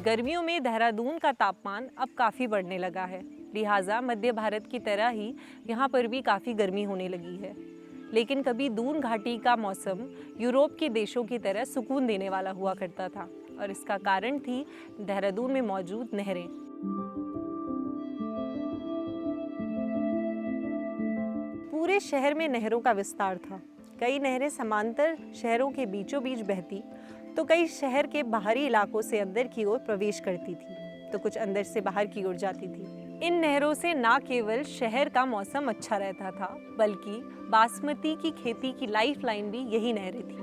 गर्मियों में देहरादून का तापमान अब काफ़ी बढ़ने लगा है, लिहाजा मध्य भारत की तरह ही यहाँ पर भी काफ़ी गर्मी होने लगी है। लेकिन कभी दून घाटी का मौसम यूरोप के देशों की तरह सुकून देने वाला हुआ करता था और इसका कारण थी देहरादून में मौजूद नहरें। पूरे शहर में नहरों का विस्तार था। कई नहरें समांतर शहरों के बीचों बीच बहती तो कई शहर के बाहरी इलाकों से अंदर की ओर प्रवेश करती थी तो कुछ अंदर से बाहर की ओर जाती थी। इन नहरों से न केवल शहर का मौसम अच्छा रहता था बल्कि बासमती की खेती की लाइफलाइन भी यही नहरें थी।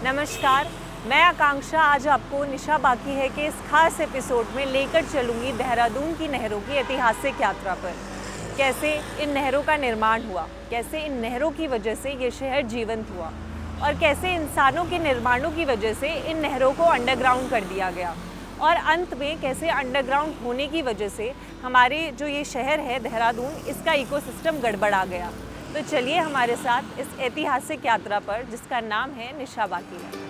नमस्कार, मैं आकांक्षा आज आपको निशा बाकी है कि इस खास एपिसोड में लेकर चलूंगी देहरादून की नहरों की ऐतिहासिक यात्रा पर। कैसे इन नहरों का निर्माण हुआ, कैसे इन नहरों की वजह से ये शहर जीवंत हुआ और कैसे इंसानों के निर्माणों की वजह से इन नहरों को अंडरग्राउंड कर दिया गया और अंत में कैसे अंडरग्राउंड होने की वजह से हमारे जो ये शहर है देहरादून, इसका इकोसिस्टम गड़बड़ा गया। तो चलिए हमारे साथ इस ऐतिहासिक यात्रा पर जिसका नाम है निशा बाकी है।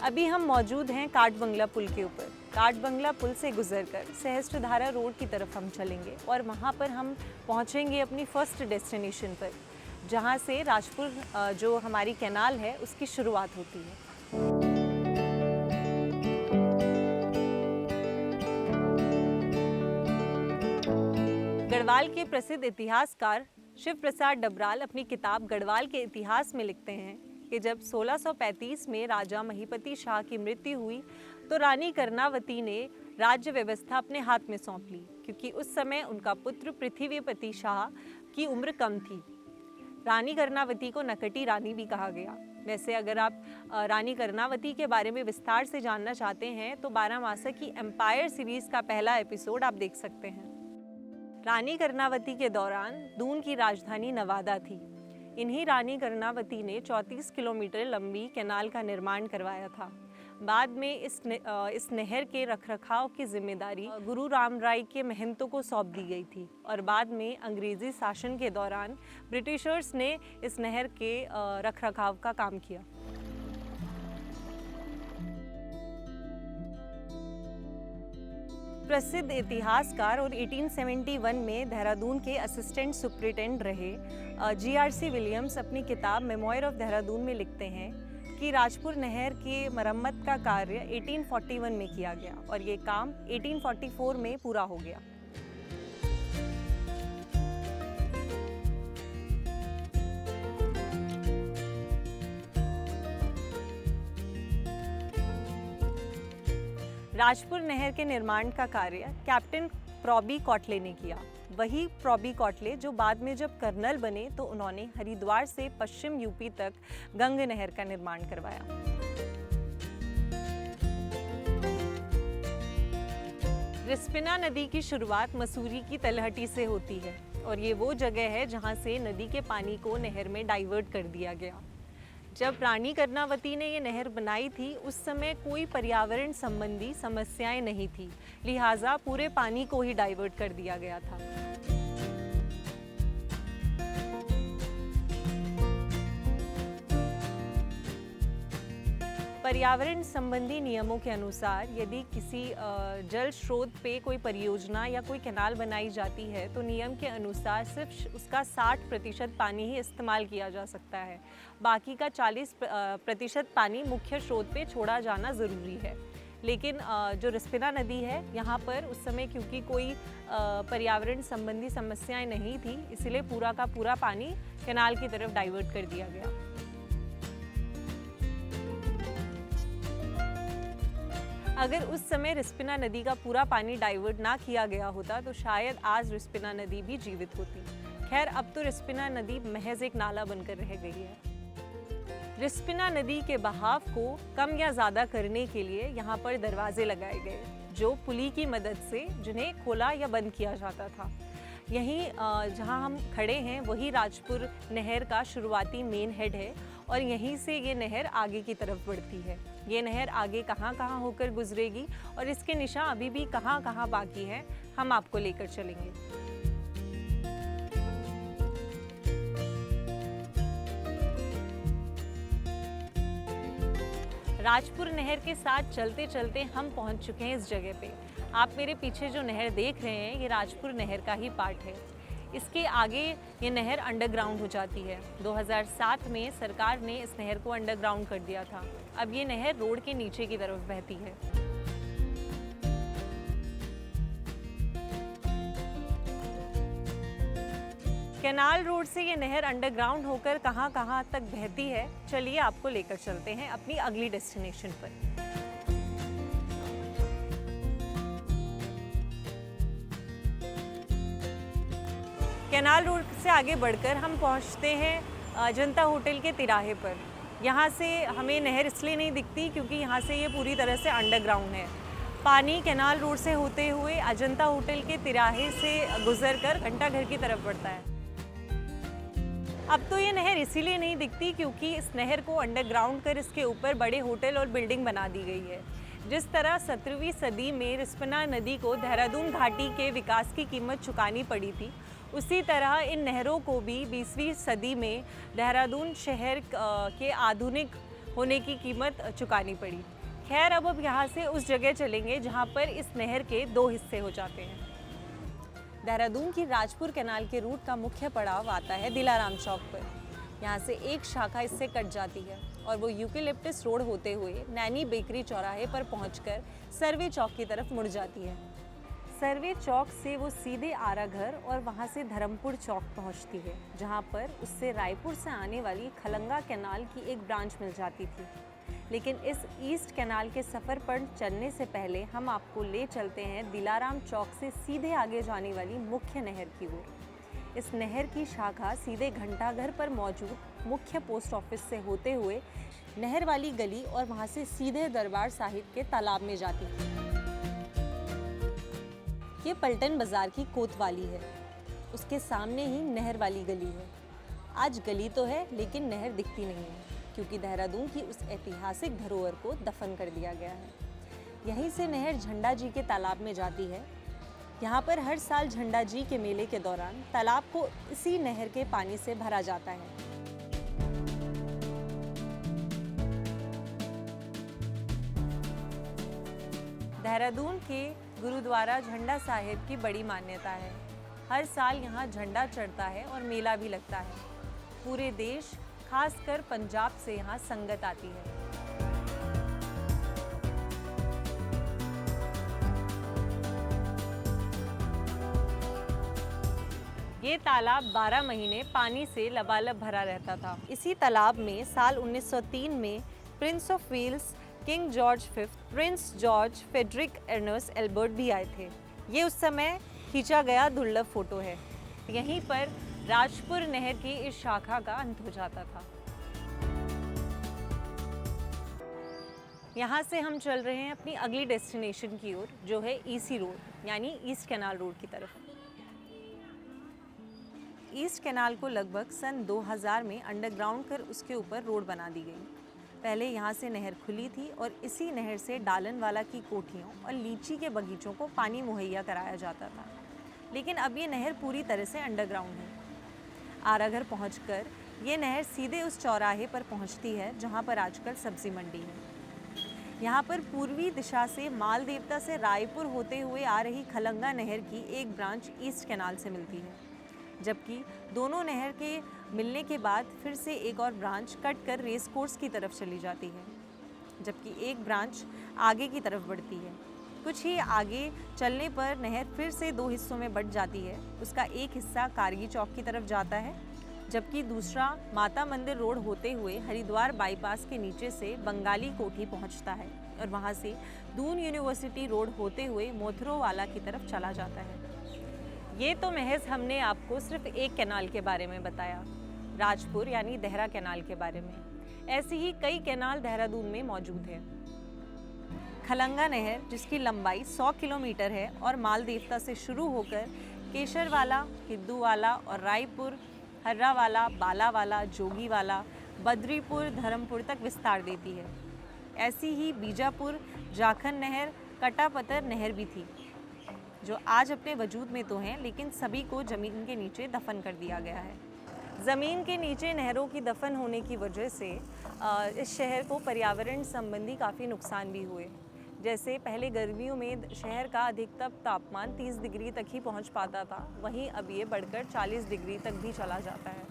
अभी हम मौजूद हैं काठ बंगला पुल के ऊपर। काठ बंगला पुल से गुजरकर सहस्त्रधारा रोड की तरफ हम चलेंगे और वहाँ पर हम पहुँचेंगे अपनी फर्स्ट डेस्टिनेशन पर, जहाँ से राजपुर जो हमारी कैनाल है उसकी शुरुआत होती है। गढ़वाल के प्रसिद्ध इतिहासकार शिव प्रसाद डबराल अपनी किताब गढ़वाल के इतिहास में लिखते हैं कि जब 1635 में राजा महीपति शाह की मृत्यु हुई तो रानी कर्णावती ने राज्य व्यवस्था अपने हाथ में सौंप ली, क्योंकि उस समय उनका पुत्र पृथ्वीपति शाह की उम्र कम थी। रानी कर्णावती को नकटी रानी भी कहा गया। वैसे अगर आप रानी कर्णावती के बारे में विस्तार से जानना चाहते हैं तो 12 मासा की एम्पायर सीरीज का पहला एपिसोड आप देख सकते हैं। रानी कर्णावती के दौरान दून की राजधानी नवादा थी। इन्हीं रानी कर्णावती ने 34 किलोमीटर लंबी कैनाल का निर्माण करवाया था। बाद में इस नहर के रखरखाव की जिम्मेदारी गुरु राम राय के महंतों को सौंप दी गई थी और बाद में अंग्रेजी शासन के दौरान ब्रिटिशर्स ने इस नहर के रखरखाव का काम किया। प्रसिद्ध इतिहासकार और 1871 में देहरादून के असिस्टेंट सुपरिटेंडेंट रहे GRC विलियम्स अपनी किताब मेमोयर ऑफ देहरादून में लिखते हैं कि राजपुर नहर की मरम्मत का कार्य 1841 में किया गया और ये काम 1844 में पूरा हो गया। राजपुर नहर के निर्माण का कार्य कैप्टन प्रॉबी कॉटले ने किया। वही प्रॉबी कॉटले जो बाद में जब कर्नल बने तो उन्होंने हरिद्वार से पश्चिम यूपी तक गंग नहर का निर्माण करवाया। रिस्पना नदी की शुरुआत मसूरी की तलहटी से होती है और ये वो जगह है जहाँ से नदी के पानी को नहर में डाइवर्ट कर दिया गया। जब रानी कर्णावती ने ये नहर बनाई थी उस समय कोई पर्यावरण संबंधी समस्याएं नहीं थी, लिहाजा पूरे पानी को ही डाइवर्ट कर दिया गया था। पर्यावरण संबंधी नियमों के अनुसार यदि किसी जल स्रोत पे कोई परियोजना या कोई कैनाल बनाई जाती है तो नियम के अनुसार सिर्फ उसका 60% पानी ही इस्तेमाल किया जा सकता है। बाकी का 40% पानी मुख्य स्रोत पे छोड़ा जाना ज़रूरी है। लेकिन जो रिस्पना नदी है यहाँ पर उस समय क्योंकि कोई पर्यावरण संबंधी समस्याएं नहीं थी, इसलिए पूरा का पूरा पानी कैनाल की तरफ डाइवर्ट कर दिया गया। अगर उस समय रिस्पना नदी का पूरा पानी डाइवर्ट ना किया गया होता तो शायद आज रिस्पना नदी भी जीवित होती। खैर, अब तो रिस्पना नदी महज एक नाला बनकर रह गई है। रिस्पना नदी के बहाव को कम या ज़्यादा करने के लिए यहाँ पर दरवाजे लगाए गए, जो पुली की मदद से जिन्हें खोला या बंद किया जाता था। यहीं जहाँ हम खड़े हैं वही राजपुर नहर का शुरुआती मेन हेड है और यहीं से ये नहर आगे की तरफ बढ़ती है। ये नहर आगे कहाँ कहाँ होकर गुजरेगी और इसके निशान अभी भी कहाँ कहाँ बाकी हैं, हम आपको लेकर चलेंगे। राजपुर नहर के साथ चलते चलते हम पहुंच चुके हैं इस जगह पे। आप मेरे पीछे जो नहर देख रहे हैं ये राजपुर नहर का ही पार्ट है। इसके आगे ये नहर अंडरग्राउंड हो जाती है। 2007 में सरकार ने इस नहर को अंडरग्राउंड कर दिया था। अब ये नहर रोड के नीचे की तरफ बहती है। कैनाल रोड से ये नहर अंडरग्राउंड होकर कहां कहां तक बहती है, चलिए आपको लेकर चलते हैं अपनी अगली डेस्टिनेशन पर। कैनाल रोड से आगे बढ़कर हम पहुंचते हैं जनता होटल के तिराहे पर। यहाँ से हमें नहर इसलिए नहीं दिखती क्योंकि यहाँ से ये पूरी तरह से अंडरग्राउंड है। पानी कैनाल रोड से होते हुए अजंता होटल के तिराहे से गुजरकर घंटा घर की तरफ बढ़ता है। अब तो ये नहर इसीलिए नहीं दिखती क्योंकि इस नहर को अंडरग्राउंड कर इसके ऊपर बड़े होटल और बिल्डिंग बना दी गई है। जिस तरह 17वीं सदी में रिस्पना नदी को देहरादून घाटी के विकास की कीमत चुकानी पड़ी थी, उसी तरह इन नहरों को भी 20वीं सदी में देहरादून शहर के आधुनिक होने की कीमत चुकानी पड़ी। खैर, अब यहाँ से उस जगह चलेंगे जहाँ पर इस नहर के 2 हिस्से हो जाते हैं। देहरादून की राजपुर कैनाल के रूट का मुख्य पड़ाव आता है दिलाराम चौक पर। यहाँ से एक शाखा इससे कट जाती है और वो यूकेलिप्टस रोड होते हुए नैनी बेकरी चौराहे पर पहुंचकर सर्वे चौक की तरफ मुड़ जाती है। सर्वे चौक से वो सीधे आराघर और वहाँ से धर्मपुर चौक पहुँचती है, जहाँ पर उससे रायपुर से आने वाली खलंगा कैनाल की एक ब्रांच मिल जाती थी। लेकिन इस ईस्ट कैनाल के सफ़र पर चलने से पहले हम आपको ले चलते हैं दिलाराम चौक से सीधे आगे जाने वाली मुख्य नहर की ओर। इस नहर की शाखा सीधे घंटाघर पर मौजूद मुख्य पोस्ट ऑफिस से होते हुए नहर वाली गली और वहाँ से सीधे दरबार साहिब के तालाब में जाती है। ये पलटन बाज़ार की कोतवाली है, उसके सामने ही नहर वाली गली है। आज गली तो है लेकिन नहर दिखती नहीं है क्योंकि देहरादून की उस ऐतिहासिक धरोहर को दफन कर दिया गया है। यहीं से नहर झंडा जी के तालाब में जाती है। यहाँ पर हर साल झंडा जी के मेले के दौरान तालाब को इसी नहर के पानी से भरा जाता है। देहरादून के गुरुद्वारा झंडा साहिब की बड़ी मान्यता है। हर साल यहाँ झंडा चढ़ता है और मेला भी लगता है। पूरे देश, खासकर पंजाब से यहाँ संगत आती है। ये तालाब 12 महीने पानी से लबालब भरा रहता था। इसी तालाब में साल 1903 में prince of Wales king George V, prince George Frederick Ernest Albert भी आए थे। ये उस समय खींचा गया दुर्लभ फोटो है। यहीं पर राजपुर नहर की इस शाखा का अंत हो जाता था। यहाँ से हम चल रहे हैं अपनी अगली डेस्टिनेशन की ओर, जो है ईसी रोड यानी ईस्ट कैनाल रोड की तरफ। ईस्ट कैनाल को लगभग सन 2000 में अंडरग्राउंड कर उसके ऊपर रोड बना दी गई। पहले यहाँ से नहर खुली थी और इसी नहर से डालनवाला की कोठियों और लीची के बगीचों को पानी मुहैया कराया जाता था। लेकिन अब ये नहर पूरी तरह से अंडरग्राउंड है। आराघर पहुंचकर ये नहर सीधे उस चौराहे पर पहुंचती है जहां पर आजकल सब्जी मंडी है। यहाँ पर पूर्वी दिशा से माल देवता से रायपुर होते हुए आ रही खलंगा नहर की एक ब्रांच ईस्ट कैनाल से मिलती है, जबकि दोनों नहर के मिलने के बाद फिर से एक और ब्रांच कट कर रेस कोर्स की तरफ चली जाती है, जबकि एक ब्रांच आगे की तरफ बढ़ती है। कुछ ही आगे चलने पर नहर फिर से 2 हिस्सों में बंट जाती है। उसका एक हिस्सा कारगी चौक की तरफ जाता है, जबकि दूसरा माता मंदिर रोड होते हुए हरिद्वार बाईपास के नीचे से बंगाली कोठी पहुंचता है और वहां से दून यूनिवर्सिटी रोड होते हुए मोथरोवाला की तरफ चला जाता है। ये तो महज हमने आपको सिर्फ एक कैनाल के बारे में बताया, राजपुर यानी देहरा कैनाल के बारे में। ऐसी ही कई कैनाल देहरादून में मौजूद है। खलंगा नहर, जिसकी लंबाई 100 किलोमीटर है और माल देवता से शुरू होकर केशरवाला, किद्दूवाला और रायपुर, हर्रावाला, बालावाला, जोगीवाला, बद्रीपुर, धर्मपुर तक विस्तार देती है। ऐसी ही बीजापुर जाखन नहर, कटापतर नहर भी थी, जो आज अपने वजूद में तो हैं, लेकिन सभी को ज़मीन के नीचे दफन कर दिया गया है। ज़मीन के नीचे नहरों की दफन होने की वजह से इस शहर को पर्यावरण संबंधी काफ़ी नुकसान भी हुए। जैसे पहले गर्मियों में शहर का अधिकतम तापमान 30 डिग्री तक ही पहुंच पाता था, वहीं अब ये बढ़कर 40 डिग्री तक भी चला जाता है।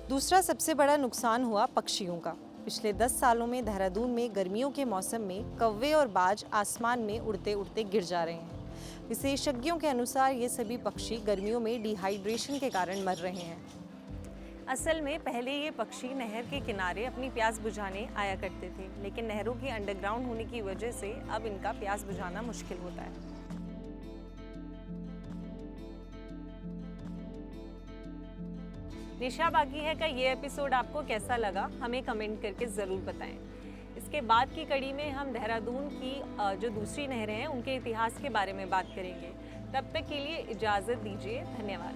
दूसरा सबसे बड़ा नुकसान हुआ पक्षियों का। पिछले 10 सालों में देहरादून में गर्मियों के मौसम में कौवे और बाज आसमान में उड़ते उड़ते गिर जा रहे हैं। विशेषज्ञों के अनुसार ये सभी पक्षी गर्मियों में डिहाइड्रेशन के कारण मर रहे हैं। असल में पहले ये पक्षी नहर के किनारे अपनी प्यास बुझाने आया करते थे, लेकिन नहरों के अंडरग्राउंड होने की वजह से अब इनका प्यास बुझाना मुश्किल होता है। निशा बाकी है का ये एपिसोड आपको कैसा लगा, हमें कमेंट करके ज़रूर बताएं। इसके बाद की कड़ी में हम देहरादून की जो दूसरी नहरें हैं उनके इतिहास के बारे में बात करेंगे। तब तक के लिए इजाज़त दीजिए। धन्यवाद।